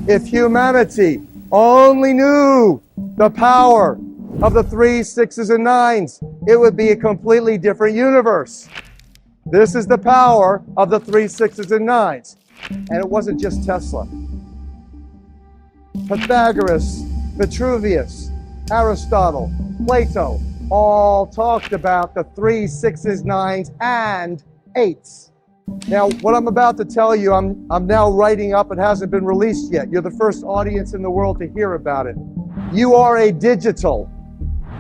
If humanity only knew the power of the 3, 6s, and 9s, it would be a completely different universe. This is the power of the 3, 6s, and 9s. And it wasn't just Tesla. Pythagoras, Vitruvius, Aristotle, Plato, all talked about the 3, 6s, 9s, and 8s. Now, what I'm about to tell you, I'm now writing up. It hasn't been released yet. You're the first audience in the world to hear about it. You are a digital,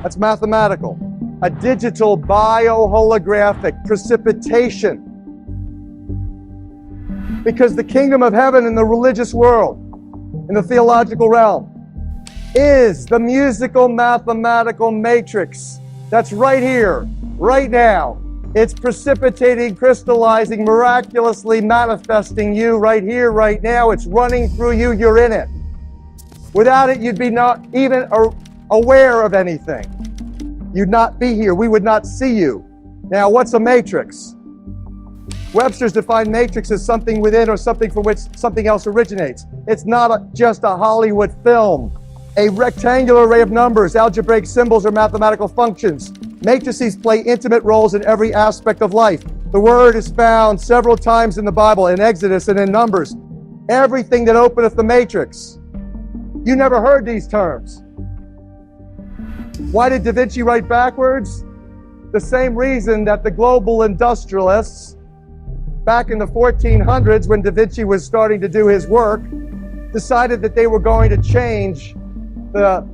that's mathematical, a digital bioholographic precipitation. Because the kingdom of heaven in the religious world, in the theological realm, is the musical mathematical matrix that's right here, right now. It's precipitating, crystallizing, miraculously manifesting you right here, right now. It's running through you. You're in it. Without it, you'd be not even aware of anything. You'd not be here. We would not see you. Now, what's a matrix? Webster's defined matrix as something within or something from which something else originates. It's not just a Hollywood film. A rectangular array of numbers, algebraic symbols, or mathematical functions. Matrices play intimate roles in every aspect of life. The word is found several times in the Bible, in Exodus and in Numbers. Everything that openeth the matrix. You never heard these terms. Why did Da Vinci write backwards? The same reason that the global industrialists, back in the 1400s when Da Vinci was starting to do his work, decided that they were going to change the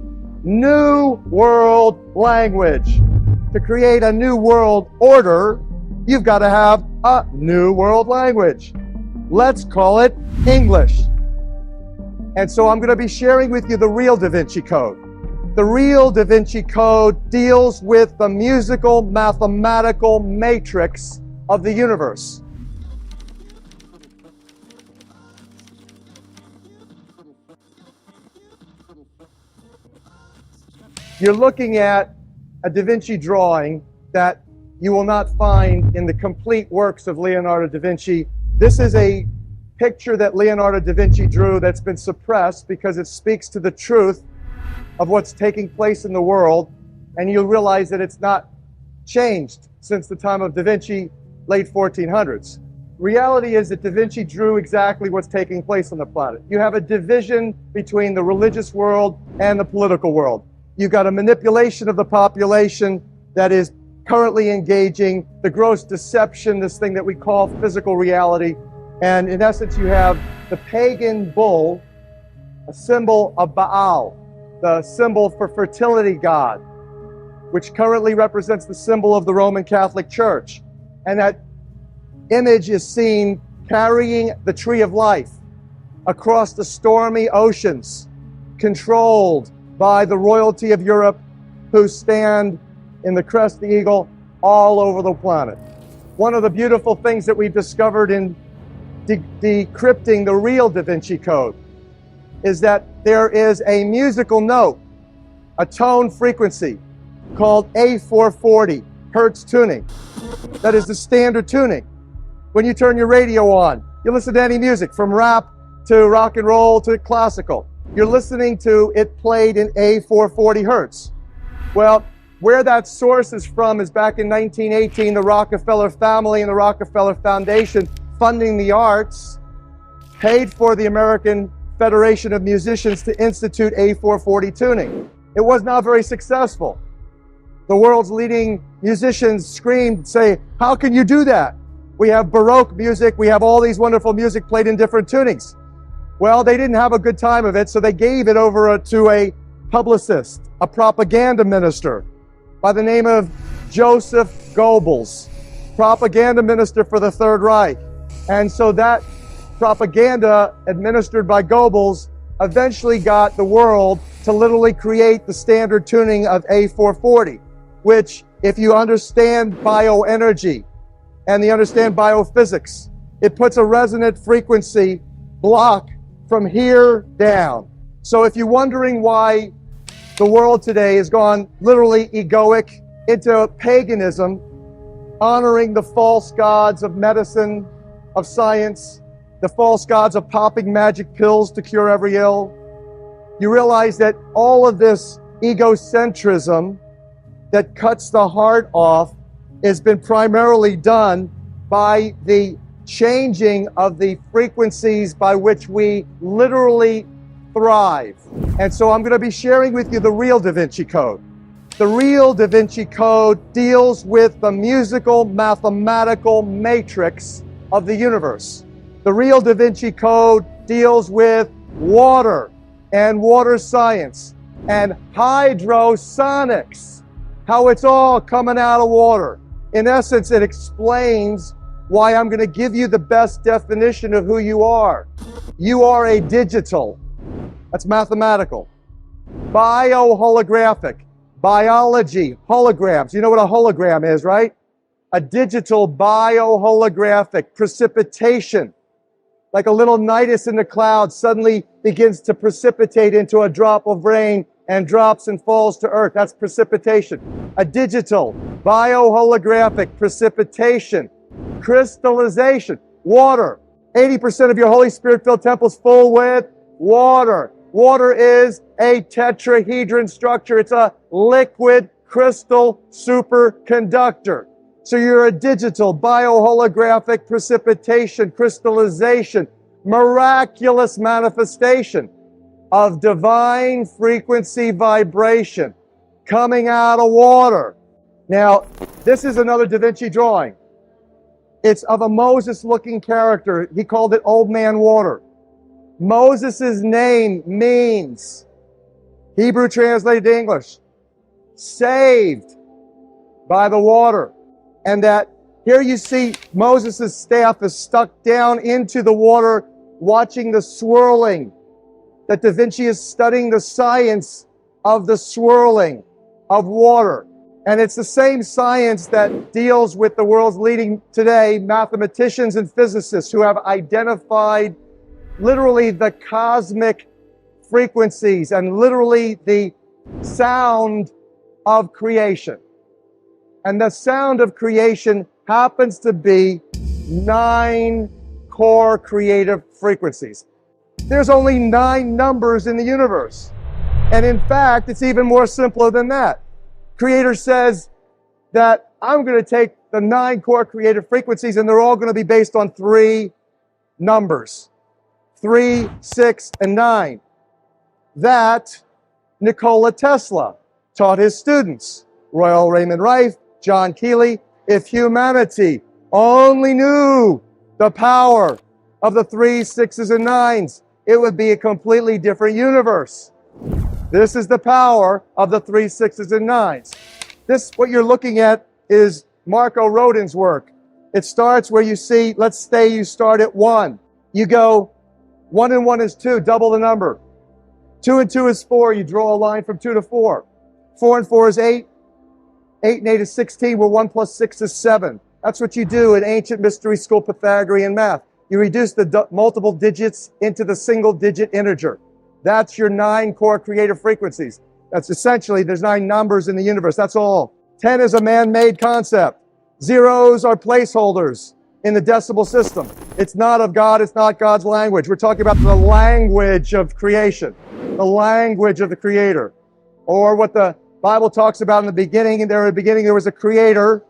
New World language. To create a new world order, you've got to have a new world language. Let's call it English. And so I'm going to be sharing with you the real Da Vinci Code. The real Da Vinci Code deals with the musical mathematical matrix of the universe. You're looking at a Da Vinci drawing that you will not find in the complete works of Leonardo da Vinci. This is a picture that Leonardo da Vinci drew that's been suppressed because it speaks to the truth of what's taking place in the world, and you'll realize that it's not changed since the time of Da Vinci, late 1400s. Reality is that Da Vinci drew exactly what's taking place on the planet. You have a division between the religious world and the political world. You've got a manipulation of the population that is currently engaging the gross deception, this thing that we call physical reality. And in essence, you have the pagan bull, a symbol of Baal, the symbol for fertility god, which currently represents the symbol of the Roman Catholic Church. And that image is seen carrying the tree of life across the stormy oceans, controlled by the royalty of Europe, who stand in the crest of the eagle all over the planet. One of the beautiful things that we've discovered in decrypting the real Da Vinci Code is that there is a musical note, a tone frequency called A440 Hertz tuning. That is the standard tuning. When you turn your radio on, you listen to any music from rap to rock and roll to classical. You're listening to it played in A440 Hertz. Well, where that source is from is back in 1918, the Rockefeller family and the Rockefeller Foundation funding the arts paid for the American Federation of Musicians to institute A440 tuning. It was not very successful. The world's leading musicians screamed, say, how can you do that? We have Baroque music, we have all these wonderful music played in different tunings. Well, they didn't have a good time of it, so they gave it over to a publicist, a propaganda minister by the name of Joseph Goebbels, propaganda minister for the Third Reich. And so that propaganda administered by Goebbels eventually got the world to literally create the standard tuning of A440, which, if you understand bioenergy and you understand biophysics, it puts a resonant frequency block from here down. So if you're wondering why the world today has gone literally egoic into paganism, honoring the false gods of medicine, of science, the false gods of popping magic pills to cure every ill. You realize that all of this egocentrism that cuts the heart off has been primarily done by the changing of the frequencies by which we literally thrive. And so I'm going to be sharing with you the real Da Vinci Code. The real Da Vinci Code deals with the musical, mathematical matrix of the universe. The real Da Vinci Code deals with water and water science and hydrosonics, how it's all coming out of water. In essence, it explains why I'm going to give you the best definition of who you are. You are a digital. That's mathematical. Bioholographic. Biology. Holograms. You know what a hologram is, right? A digital bioholographic precipitation. Like a little nidus in the clouds suddenly begins to precipitate into a drop of rain and drops and falls to earth. That's precipitation. A digital bioholographic precipitation. Crystallization. Water. 80% of your Holy Spirit-filled temple is full with water. Water is a tetrahedron structure. It's a liquid crystal superconductor. So you're a digital bioholographic precipitation, crystallization, miraculous manifestation of divine frequency vibration coming out of water. Now, this is another Da Vinci drawing. It's of a Moses-looking character. He called it Old Man Water. Moses' name means, Hebrew translated to English, saved by the water. And that here you see Moses' staff is stuck down into the water, watching the swirling. That Da Vinci is studying the science of the swirling of water. And it's the same science that deals with the world's leading today mathematicians and physicists who have identified literally the cosmic frequencies and literally the sound of creation. And the sound of creation happens to be 9 core creative frequencies. There's only 9 numbers in the universe. And in fact, it's even more simpler than that. Creator says that I'm going to take the 9 core creative frequencies and they're all going to be based on 3 numbers. 3, 6, and 9. That Nikola Tesla taught his students. Royal Raymond Rife, John Keeley. If humanity only knew the power of the 3, 6s, and 9s, it would be a completely different universe. This is the power of the 3, 6s, and 9s. This, what you're looking at, is Marco Rodin's work. It starts where you see, let's say you start at 1. You go, 1 and 1 is 2, double the number. 2 and 2 is 4, you draw a line from 2 to 4. 4 and 4 is 8. 8 and 8 is 16, where 1 plus 6 is 7. That's what you do in ancient mystery school Pythagorean math. You reduce the multiple digits into the single digit integer. That's your 9 core creative frequencies. That's essentially, there's 9 numbers in the universe. That's all. 10 is a man-made concept. Zeros are placeholders in the decimal system. It's not of God. It's not God's language. We're talking about the language of creation, the language of the Creator. Or what the Bible talks about in the beginning. And there in the beginning, there was a Creator.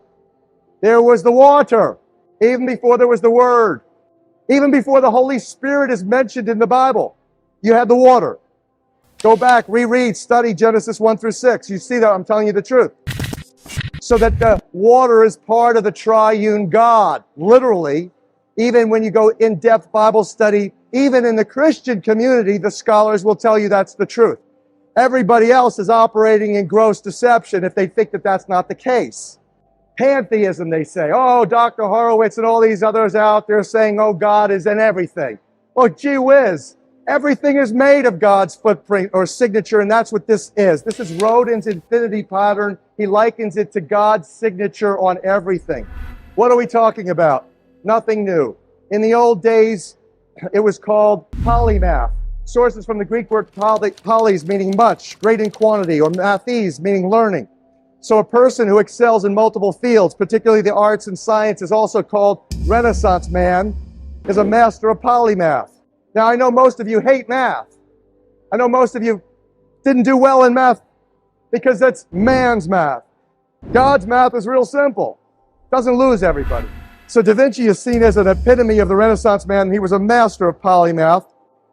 There was the water. Even before there was the Word. Even before the Holy Spirit is mentioned in the Bible. You had the water. Go back, reread, study Genesis 1 through 6. You see that I'm telling you the truth. So that the water is part of the triune God. Literally, even when you go in-depth Bible study, even in the Christian community, the scholars will tell you that's the truth. Everybody else is operating in gross deception if they think that that's not the case. Pantheism, they say. Oh, Dr. Horowitz and all these others out there saying, oh, God is in everything. Well, gee whiz. Everything is made of God's footprint or signature, and that's what this is. This is Rodin's infinity pattern. He likens it to God's signature on everything. What are we talking about? Nothing new. In the old days, it was called polymath. Sources from the Greek word polys, meaning much, great in quantity, or mathes, meaning learning. So a person who excels in multiple fields, particularly the arts and science, is also called Renaissance man. is a master of polymath. Now, I know most of you hate math. I know most of you didn't do well in math because that's man's math. God's math is real simple. Doesn't lose everybody. So Da Vinci is seen as an epitome of the Renaissance man. He was a master of polymath.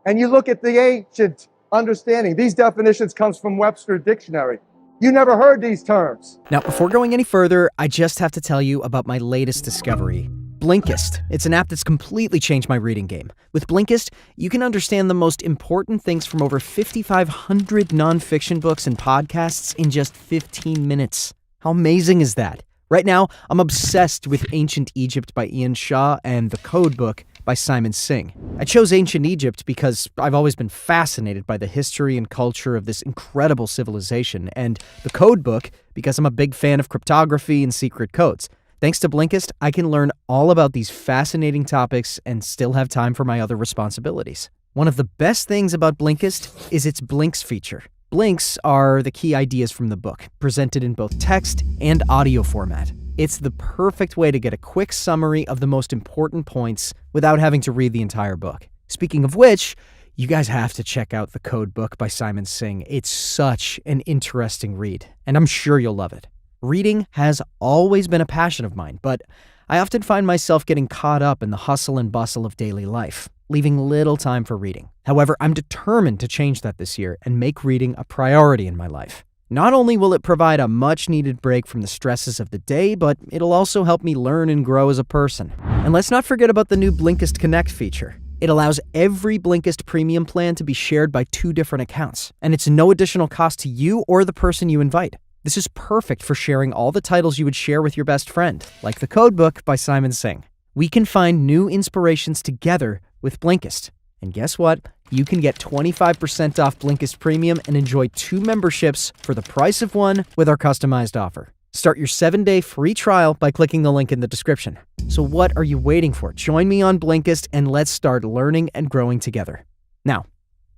And you look at the ancient understanding. These definitions comes from Webster's dictionary. You never heard these terms. Now, before going any further, I just have to tell you about my latest discovery, Blinkist. It's an app that's completely changed my reading game. With Blinkist, you can understand the most important things from over 5,500 nonfiction books and podcasts in just 15 minutes. How amazing is that? Right now, I'm obsessed with Ancient Egypt by Ian Shaw and The Code Book by Simon Singh. I chose Ancient Egypt because I've always been fascinated by the history and culture of this incredible civilization, and The Code Book because I'm a big fan of cryptography and secret codes. Thanks to Blinkist, I can learn all about these fascinating topics and still have time for my other responsibilities. One of the best things about Blinkist is its Blinks feature. Blinks are the key ideas from the book, presented in both text and audio format. It's the perfect way to get a quick summary of the most important points without having to read the entire book. Speaking of which, you guys have to check out The Code Book by Simon Singh. It's such an interesting read, and I'm sure you'll love it. Reading has always been a passion of mine, but I often find myself getting caught up in the hustle and bustle of daily life, leaving little time for reading. However, I'm determined to change that this year and make reading a priority in my life. Not only will it provide a much-needed break from the stresses of the day, but it'll also help me learn and grow as a person. And let's not forget about the new Blinkist Connect feature. It allows every Blinkist premium plan to be shared by 2 different accounts, and it's no additional cost to you or the person you invite. This is perfect for sharing all the titles you would share with your best friend, like The Code Book by Simon Singh. We can find new inspirations together with Blinkist. And guess what? You can get 25% off Blinkist Premium and enjoy 2 memberships for the price of 1 with our customized offer. Start your 7-day free trial by clicking the link in the description. So what are you waiting for? Join me on Blinkist and let's start learning and growing together. Now,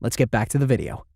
let's get back to the video.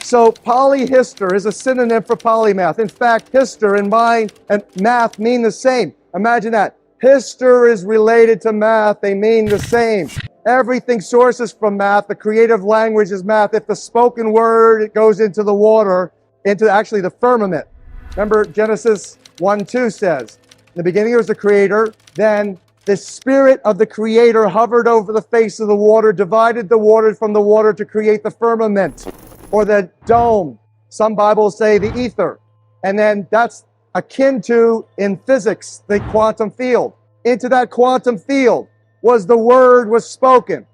So polyhister is a synonym for polymath. In fact, hister and mind and math mean the same. Imagine that. Hister is related to math. They mean the same. Everything sources from math. The creative language is math. If the spoken word, it goes into the water, into actually the firmament. Remember Genesis 1:2 says, in the beginning there was the creator, then the spirit of the creator hovered over the face of the water, divided the water from the water to create the firmament or the dome. Some Bibles say the ether. And then that's akin to, in physics, the quantum field. Into that quantum field was the word was spoken.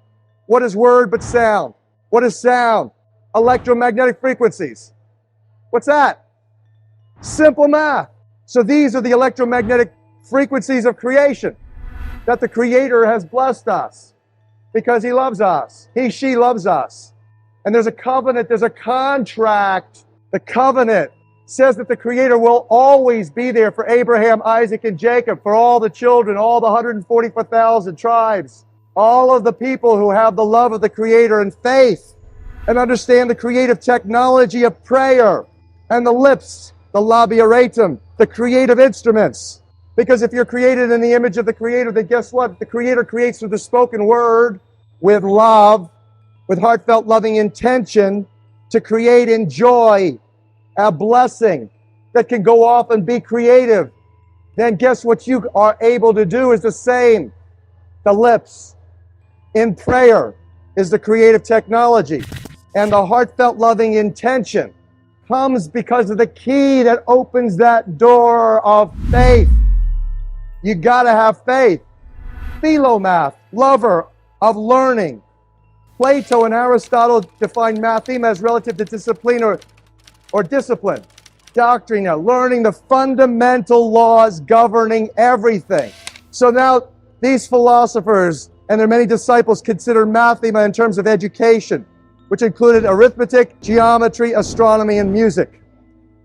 What is word but sound? What is sound? Electromagnetic frequencies. What's that? Simple math. So these are the electromagnetic frequencies of creation that the Creator has blessed us because He loves us. He, she loves us. And there's a covenant, there's a contract. The covenant says that the Creator will always be there for Abraham, Isaac, and Jacob, for all the children, all the 144,000 tribes, all of the people who have the love of the Creator and faith and understand the creative technology of prayer and the lips, the labiatum, the creative instruments. Because if you're created in the image of the Creator, then guess what? The Creator creates through the spoken word with love, with heartfelt loving intention to create in joy a blessing that can go off and be creative. Then guess what you are able to do is the same. The lips in prayer is the creative technology. And the heartfelt loving intention comes because of the key that opens that door of faith. You gotta have faith. Philomath, lover of learning. Plato and Aristotle defined mathema as relative to discipline or discipline. Doctrine, learning the fundamental laws governing everything. So now these philosophers and their many disciples consider mathema in terms of education, which included arithmetic, geometry, astronomy, and music.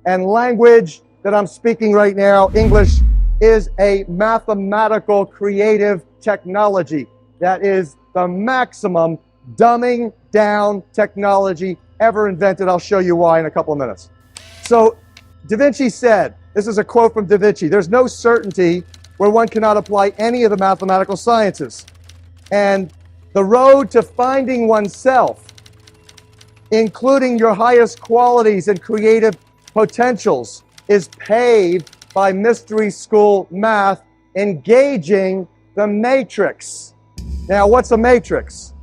And language that I'm speaking right now, English, is a mathematical creative technology that is the maximum dumbing down technology ever invented. I'll show you why in a couple of minutes. So Da Vinci said, this is a quote from Da Vinci, there's no certainty where one cannot apply any of the mathematical sciences. And the road to finding oneself, including your highest qualities and creative potentials, is paved by mystery school math, engaging the matrix. Now, what's a matrix?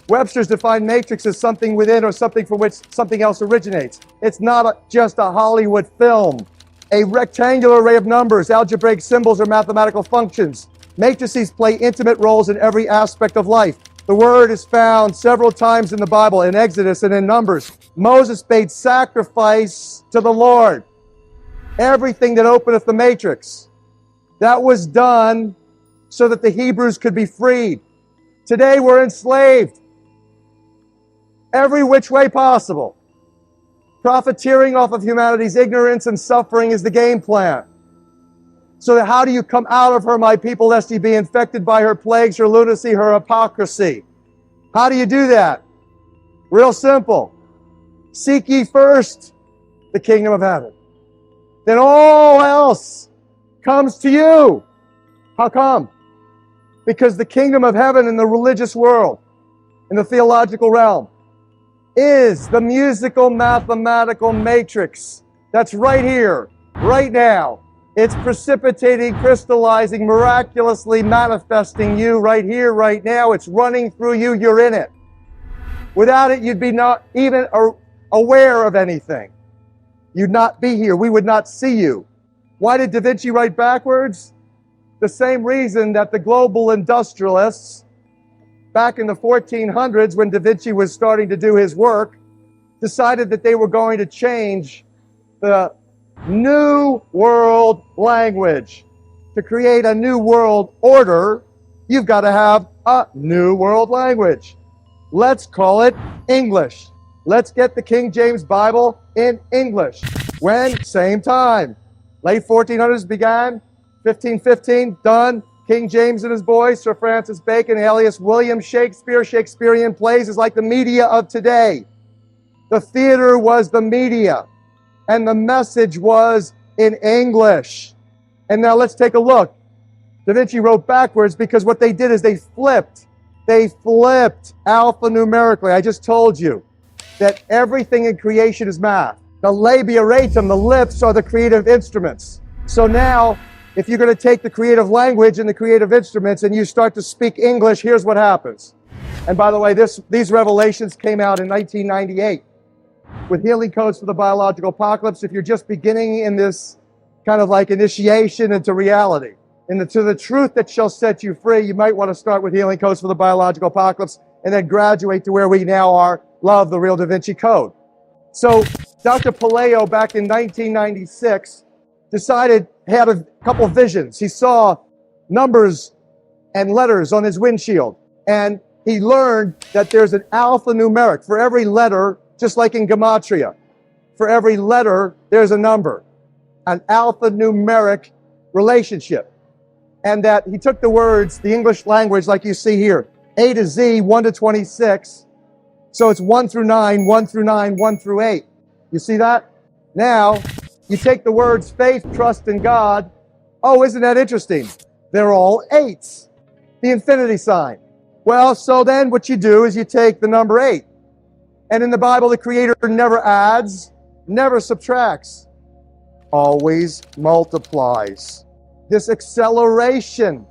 Webster's defined matrix as something within or something from which something else originates. It's not just a Hollywood film. A rectangular array of numbers, algebraic symbols, or mathematical functions. Matrices play intimate roles in every aspect of life. The word is found several times in the Bible, in Exodus and in Numbers. Moses paid sacrifice to the Lord. Everything that openeth the matrix. That was done so that the Hebrews could be freed. Today we're enslaved. Every which way possible. Profiteering off of humanity's ignorance and suffering is the game plan. So that how do you come out of her, my people, lest ye be infected by her plagues, her lunacy, her hypocrisy? How do you do that? Real simple. Seek ye first the kingdom of heaven. Then all else comes to you. How come? Because the kingdom of heaven in the religious world, in the theological realm, is the musical mathematical matrix that's right here, right now. It's precipitating, crystallizing, miraculously manifesting you right here, right now. It's running through you. You're in it. Without it, you'd be not even aware of anything. You'd not be here. We would not see you. Why did Da Vinci write backwards? The same reason that the global industrialists, back in the 1400s, when Da Vinci was starting to do his work, decided that they were going to change the New World language. To create a new world order, you've got to have a new world language. Let's call it English. Let's get the King James Bible in English. When? Same time. Late 1400s began, 1515, done. King James and his boys, Sir Francis Bacon, alias William Shakespeare. Shakespearean plays is like the media of today. The theater was the media, and the message was in English. And now let's take a look. Da Vinci wrote backwards because what they did is they flipped alphanumerically. I just told you that everything in creation is math. The labia ratum, the lips, are the creative instruments. So now, if you're going to take the creative language and the creative instruments and you start to speak English, here's what happens. And by the way, these revelations came out in 1998 with healing codes for the biological apocalypse. If you're just beginning in this kind of like initiation into reality, to the truth that shall set you free, you might want to start with healing codes for the biological apocalypse and then graduate to where we now are, love the real Da Vinci Code. So Dr. Paleo, back in 1996, had a couple of visions. He saw numbers and letters on his windshield, and he learned that there's an alphanumeric for every letter, just like in gematria. For every letter, there's a number, an alphanumeric relationship. And that he took the words, the English language, like you see here, A to Z, 1 to 26. So it's 1 through 9, 1 through 9, 1 through 8. You see that? Now, you take the words faith, trust in God. Oh, isn't that interesting? They're all 8s. The infinity sign. Well, so then what you do is you take the number 8. And in the Bible, the Creator never adds, never subtracts, always multiplies. This acceleration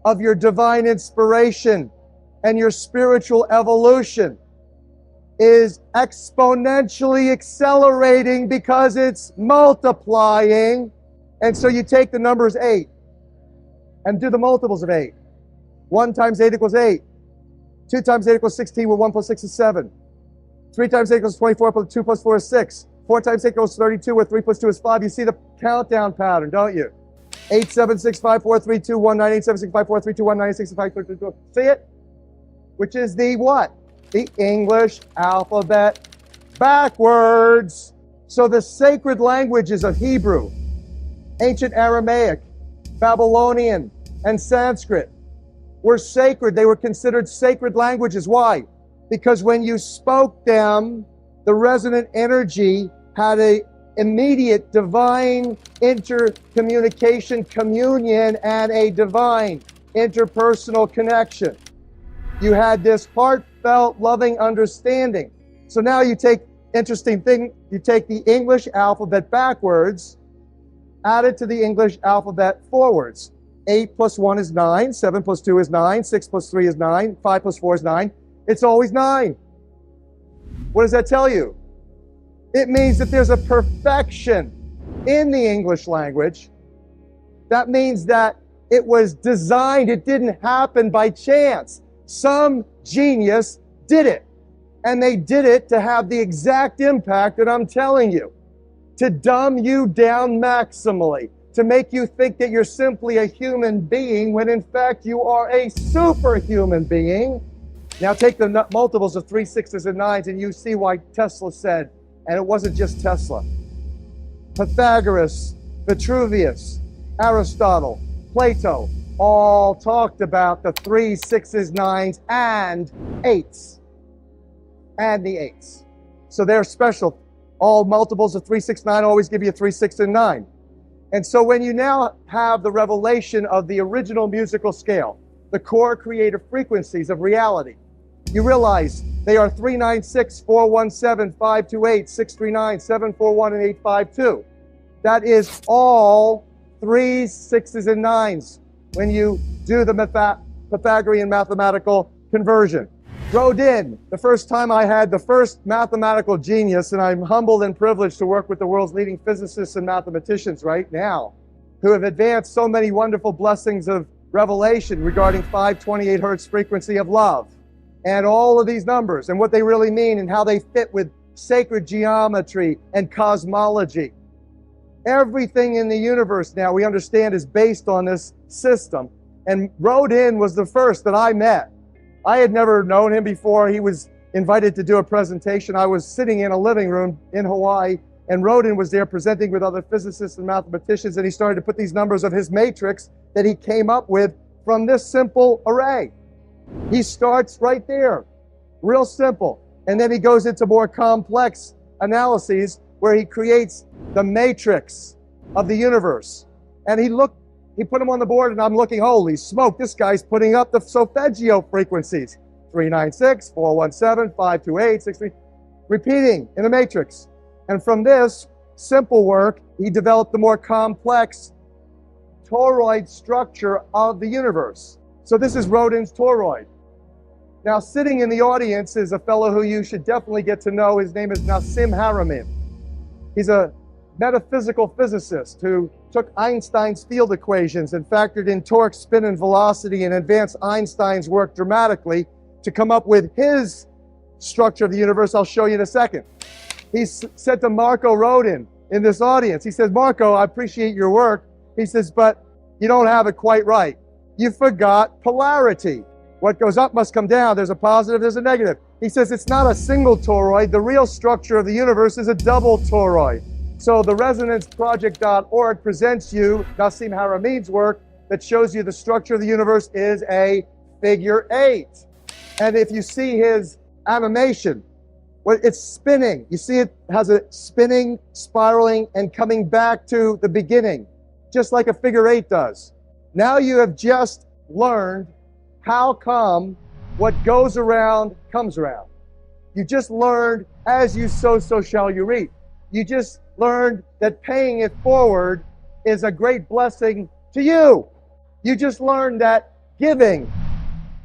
of your divine inspiration and your spiritual evolution is exponentially accelerating because it's multiplying. And so you take the numbers 8 and do the multiples of 8. 1 times 8 equals 8. 2 times 8 equals 16, where 1 plus 6 is 7. 3 times 8 equals 24, plus 2 plus 4 is 6. 4 times 8 equals 32, where 3 plus 2 is 5. You see the countdown pattern, don't you? 8, 7, 6, 5, 4, 3, 2, 1, 9, 8, 7, 6, 5, 4, 3, 2, 1, 9, 8, 6, 5, 4, 3, 2, 1. See it? Which is the what? The English alphabet backwards. So the sacred languages of Hebrew, ancient Aramaic, Babylonian, and Sanskrit were sacred. They were considered sacred languages. Why? Because when you spoke them, the resonant energy had an immediate divine intercommunication, communion, and a divine interpersonal connection. You had this heartfelt, loving understanding. So now you take, interesting thing, you take the English alphabet backwards, add it to the English alphabet forwards. 8 plus 1 is 9, 7 plus 2 is 9, 6 plus 3 is 9, 5 plus 4 is 9. It's always 9. What does that tell you? It means that there's a perfection in the English language. That means that it was designed, it didn't happen by chance. Some genius did it. And they did it to have the exact impact that I'm telling you. To dumb you down maximally. To make you think that you're simply a human being when in fact you are a superhuman being. Now take the multiples of 3, 6s, and 9s and you see why Tesla said, and it wasn't just Tesla. Pythagoras, Vitruvius, Aristotle, Plato, all talked about the 3, 6s, 9s, and 8s. And the 8s. So they're special. All multiples of 3, 6, 9 always give you 3, 6, and 9. And so when you now have the revelation of the original musical scale, the core creative frequencies of reality, you realize they are 396, 417, 528, 639, 741, and 852. That is all 3s, 6s, and 9s when you do the Pythagorean mathematical conversion. Rodin, the first time I had the first mathematical genius, and I'm humbled and privileged to work with the world's leading physicists and mathematicians right now, who have advanced so many wonderful blessings of revelation regarding 528 hertz frequency of love, and all of these numbers, and what they really mean, and how they fit with sacred geometry and cosmology. Everything in the universe now, we understand, is based on this system. And Rodin was the first that I met. I had never known him before. He was invited to do a presentation. I was sitting in a living room in Hawaii, and Rodin was there presenting with other physicists and mathematicians, and he started to put these numbers of his matrix that he came up with from this simple array. He starts right there, real simple, and then he goes into more complex analyses where he creates the matrix of the universe. And he put them on the board, and I'm looking, holy smoke, this guy's putting up the solfeggio frequencies. 396, 417, 528, 63, repeating in a matrix. And from this simple work, he developed the more complex toroid structure of the universe. So this is Rodin's toroid. Now, sitting in the audience is a fellow who you should definitely get to know. His name is Nassim Haramein. He's a metaphysical physicist who took Einstein's field equations and factored in torque, spin, and velocity and advanced Einstein's work dramatically to come up with his structure of the universe. I'll show you in a second. He said to Marco Rodin in this audience, he says, Marco, I appreciate your work. He says, but you don't have it quite right. You forgot polarity. What goes up must come down. There's a positive, there's a negative. He says it's not a single toroid. The real structure of the universe is a double toroid. So the ResonanceProject.org presents you Nassim Haramein's work that shows you the structure of the universe is a figure 8. And if you see his animation, well, it's spinning. You see it has a spinning, spiraling, and coming back to the beginning, just like a figure 8 does. Now you have just learned how come what goes around comes around. You just learned, as you sow, so shall you reap. You just learned that paying it forward is a great blessing to you. You just learned that giving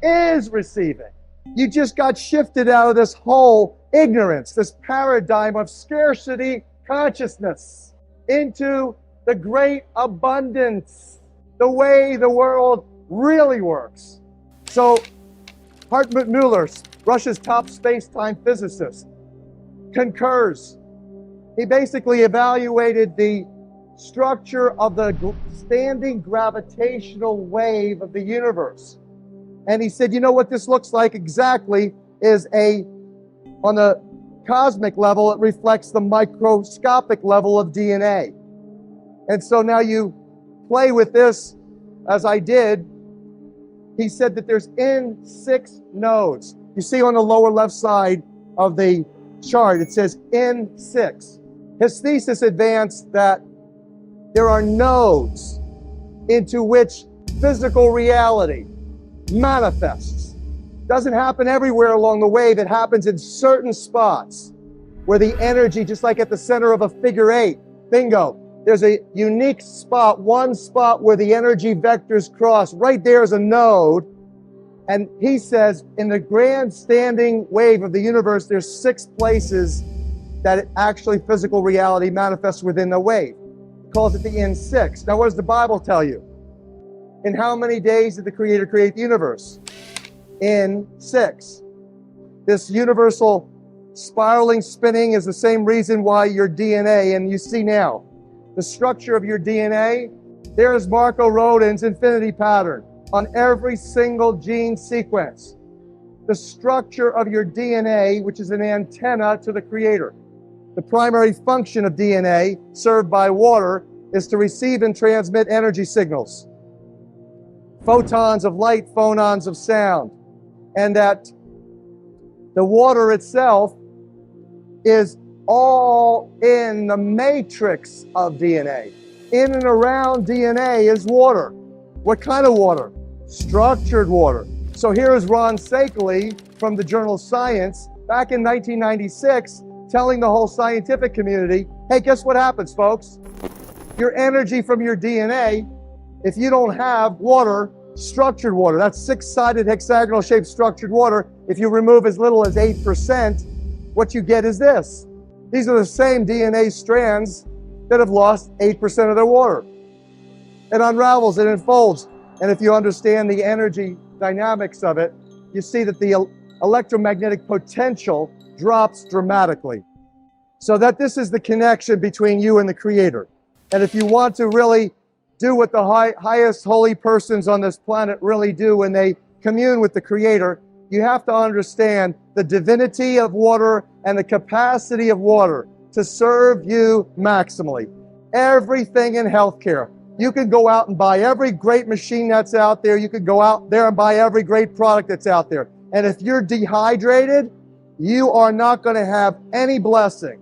is receiving. You just got shifted out of this whole ignorance, this paradigm of scarcity consciousness, into the great abundance, the way the world really works. So Hartmut Muller, Russia's top space-time physicist, concurs. He basically evaluated the structure of the standing gravitational wave of the universe. And he said, you know what this looks like exactly is on the cosmic level, it reflects the microscopic level of DNA. And so now you play with this, as I did. He said that there's N6 nodes. You see on the lower left side of the chart, it says N6. His thesis advanced that there are nodes into which physical reality manifests. Doesn't happen everywhere along the wave. It happens in certain spots where the energy, just like at the center of a figure eight, bingo, there's a unique spot, one spot where the energy vectors cross. Right there is a node. And he says, in the grand standing wave of the universe, there's 6 places that actually physical reality manifests within the wave. He calls it the N6. Now, what does the Bible tell you? In how many days did the Creator create the universe? In 6. This universal spiraling, spinning is the same reason why your DNA, and you see now, the structure of your DNA, there's Marco Rodin's infinity pattern on every single gene sequence. The structure of your DNA, which is an antenna to the Creator. The primary function of DNA, served by water, is to receive and transmit energy signals. Photons of light, phonons of sound. And that the water itself is all in the matrix of DNA. In and around DNA is water. What kind of water? Structured water. So here is Ron Sakeley from the journal Science back in 1996 telling the whole scientific community, hey, guess what happens, folks? Your energy from your DNA, if you don't have water, structured water, that's 6-sided hexagonal shaped structured water, if you remove as little as 8%, what you get is this. These are the same DNA strands that have lost 8% of their water. It unravels, it unfolds. And if you understand the energy dynamics of it, you see that the electromagnetic potential drops dramatically. So that this is the connection between you and the Creator. And if you want to really do what the highest holy persons on this planet really do when they commune with the Creator, you have to understand the divinity of water and the capacity of water to serve you maximally. Everything in healthcare. You can go out and buy every great machine that's out there. You could go out there and buy every great product that's out there. And if you're dehydrated, you are not going to have any blessing.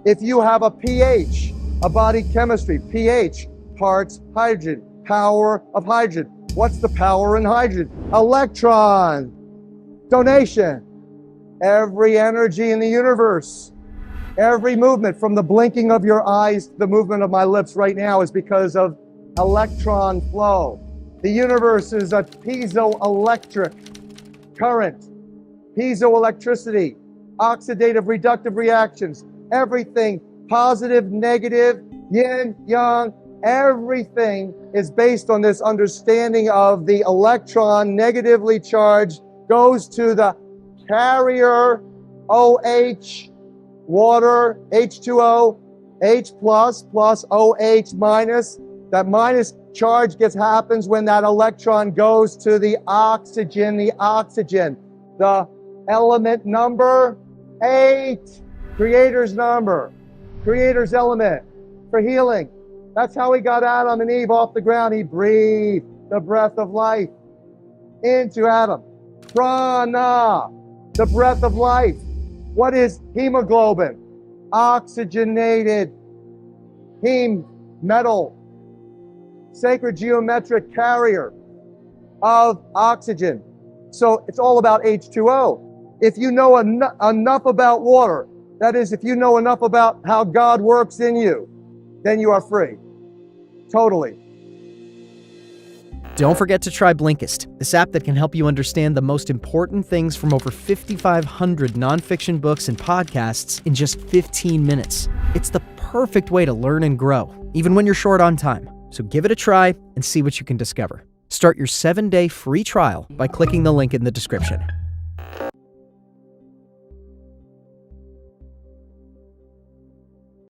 If you have a pH, a body chemistry, pH, parts hydrogen, power of hydrogen. What's the power in hydrogen? Electron, donation. Every energy in the universe, every movement from the blinking of your eyes to the movement of my lips right now is because of electron flow. The universe is a piezoelectric current, piezoelectricity, oxidative, reductive reactions, everything positive, negative, yin, yang, everything is based on this understanding of the electron negatively charged goes to the carrier OH, water, H2O, H plus OH minus. That minus charge happens when that electron goes to the oxygen, the element number 8, Creator's number, Creator's element for healing. That's how he got Adam and Eve off the ground. He breathed the breath of life into Adam. Prana, the breath of life. What is hemoglobin? Oxygenated heme metal, sacred geometric carrier of oxygen. So it's all about H2O. If you know enough about water, that is, if you know enough about how God works in you, then you are free. Totally. Don't forget to try Blinkist, this app that can help you understand the most important things from over 5,500 nonfiction books and podcasts in just 15 minutes. It's the perfect way to learn and grow, even when you're short on time. So give it a try and see what you can discover. Start your 7-day free trial by clicking the link in the description.